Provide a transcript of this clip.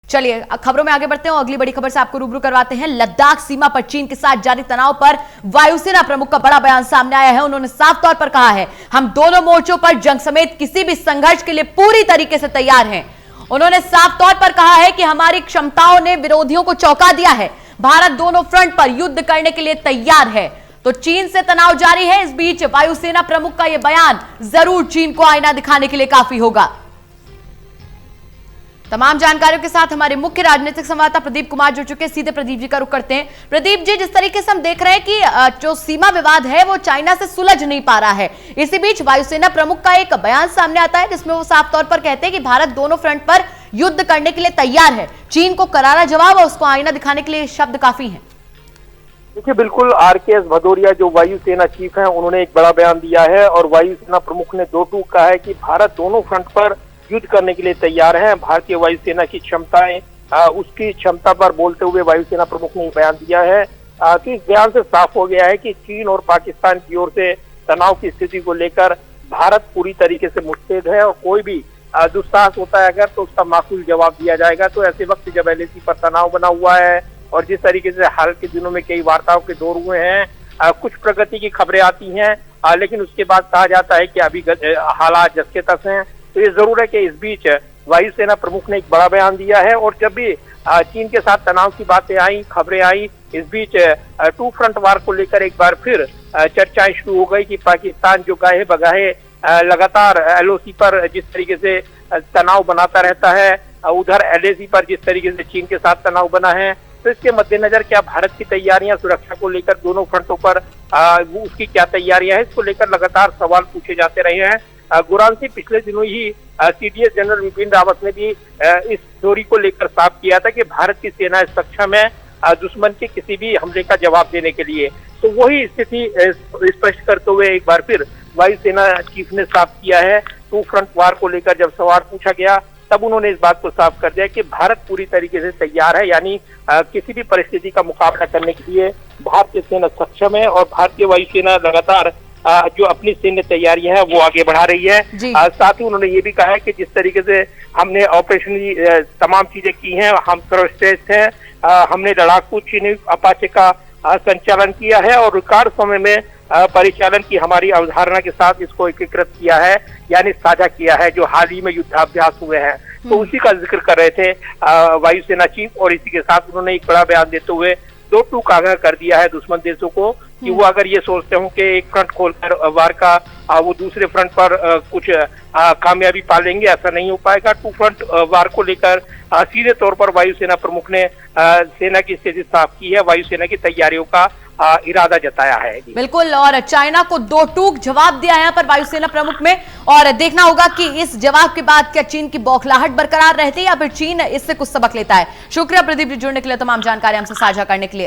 चलिए खबरों में आगे बढ़ते हैं और अगली बड़ी खबर से आपको रूबरू करवाते हैं। लद्दाख सीमा पर चीन के साथ जारी तनाव पर वायुसेना प्रमुख का बड़ा बयान सामने आया है। उन्होंने साफ तौर पर कहा है, हम दोनों मोर्चों पर जंग समेत किसी भी संघर्ष के लिए पूरी तरीके से तैयार हैं। उन्होंने साफ तौर पर कहा है कि हमारी क्षमताओं ने विरोधियों को चौंका दिया है। भारत दोनों फ्रंट पर युद्ध करने के लिए तैयार है। तो चीन से तनाव जारी है। इस बीच वायुसेना प्रमुख का यह बयान जरूर चीन को आईना दिखाने के लिए काफी होगा। तमाम जानकारियों के साथ हमारे मुख्य राजनीतिक संवाददाता प्रदीप कुमार जुड़ चुके हैं। सीधे प्रदीप जी का रुख करते हैं। प्रदीप जी, जिस तरीके से हम देख रहे हैं कि जो सीमा विवाद है वो चाइना से सुलझ नहीं पा रहा है, इसी बीच वायुसेना प्रमुख का एक बयान सामने आता है जिसमें वो साफ तौर पर कहते हैं कि भारत दोनों फ्रंट पर युद्ध करने के लिए तैयार है। चीन को करारा जवाब और उसको आईना दिखाने के लिए शब्द काफी है। देखिए, बिल्कुल आरकेएस भदौरिया जो वायुसेना चीफ हैं, उन्होंने एक बड़ा बयान दिया है और वायुसेना प्रमुख ने दो टूक कहा है कि भारत दोनों फ्रंट पर युद्ध करने के लिए तैयार है। भारतीय वायुसेना की क्षमताएं, उसकी क्षमता पर बोलते हुए वायुसेना प्रमुख ने बयान दिया है। तो इस बयान से साफ हो गया है कि चीन और पाकिस्तान की ओर से तनाव की स्थिति को लेकर भारत पूरी तरीके से मुस्तैद है और कोई भी दुस्साहस होता है अगर तो उसका माकूल जवाब दिया जाएगा। तो ऐसे वक्त जब एलएसी पर तनाव बना हुआ है और जिस तरीके से हाल के दिनों में कई वार्ताओं के दौर हुए हैं, कुछ प्रगति की खबरें आती हैं, लेकिन उसके बाद कहा जाता है कि अभी हालात जस के तस हैं। तो ये जरूर है कि इस बीच वायुसेना प्रमुख ने एक बड़ा बयान दिया है और जब भी चीन के साथ तनाव की बातें आई, खबरें आई, इस बीच टू फ्रंट वार को लेकर एक बार फिर चर्चाएं शुरू हो गई कि पाकिस्तान जो गाहे बगाहे लगातार एलओसी पर जिस तरीके से तनाव बनाता रहता है, उधर एलएसी पर जिस तरीके से चीन के साथ तनाव बना है, तो इसके मद्देनजर क्या भारत की तैयारियां सुरक्षा को लेकर दोनों फ्रंटों पर उसकी क्या तैयारियां हैं, इसको लेकर लगातार सवाल पूछे जाते रहे हैं। गुरान से पिछले दिनों ही सीडीएस जनरल विपिन रावत ने भी इस दूरी को लेकर साफ किया था कि भारत की सेना सक्षम है दुश्मन के किसी भी हमले का जवाब देने के लिए। तो वही स्थिति स्पष्ट करते हुए एक बार फिर वायुसेना चीफ ने साफ किया है। टू फ्रंट वार को लेकर जब सवाल पूछा गया तब उन्होंने इस बात को साफ कर दिया कि भारत पूरी तरीके से तैयार है, यानी किसी भी परिस्थिति का मुकाबला करने के लिए भारतीय सेना सक्षम है और भारतीय वायुसेना लगातार जो अपनी सैन्य तैयारियां हैं वो आगे बढ़ा रही है। साथ ही उन्होंने ये भी कहा है कि जिस तरीके से हमने ऑपरेशनली तमाम चीजें की हैं, हम सर्वश्रेष्ठ हैं, हमने लड़ाकू चीनूक अपाचे का संचालन किया है और रिकॉर्ड समय में परिचालन की हमारी अवधारणा के साथ इसको एकीकृत किया है, यानी साझा किया है, जो हाल ही में युद्धाभ्यास हुए हैं। तो उसी का जिक्र कर रहे थे वायुसेना चीफ और इसी के साथ उन्होंने एक बड़ा बयान देते हुए दो टूक आगाह कर दिया है दुश्मन देशों को कि वो अगर ये सोचते हो कि एक फ्रंट खोलकर वार का वो दूसरे फ्रंट पर कुछ कामयाबी पा लेंगे, ऐसा नहीं हो पाएगा। टू फ्रंट वार को लेकर सीधे तौर पर वायुसेना प्रमुख ने सेना की स्थिति साफ की है, वायुसेना की तैयारियों का इरादा जताया है। बिल्कुल, और चाइना को दो टूक जवाब दिया यहाँ पर वायुसेना प्रमुख में, और देखना होगा कि इस जवाब के बाद क्या चीन की बौखलाहट बरकरार रहती है या फिर चीन इससे कुछ सबक लेता है। शुक्रिया प्रदीप जी जुड़ने के लिए, तमाम जानकारी हमसे साझा करने के लिए।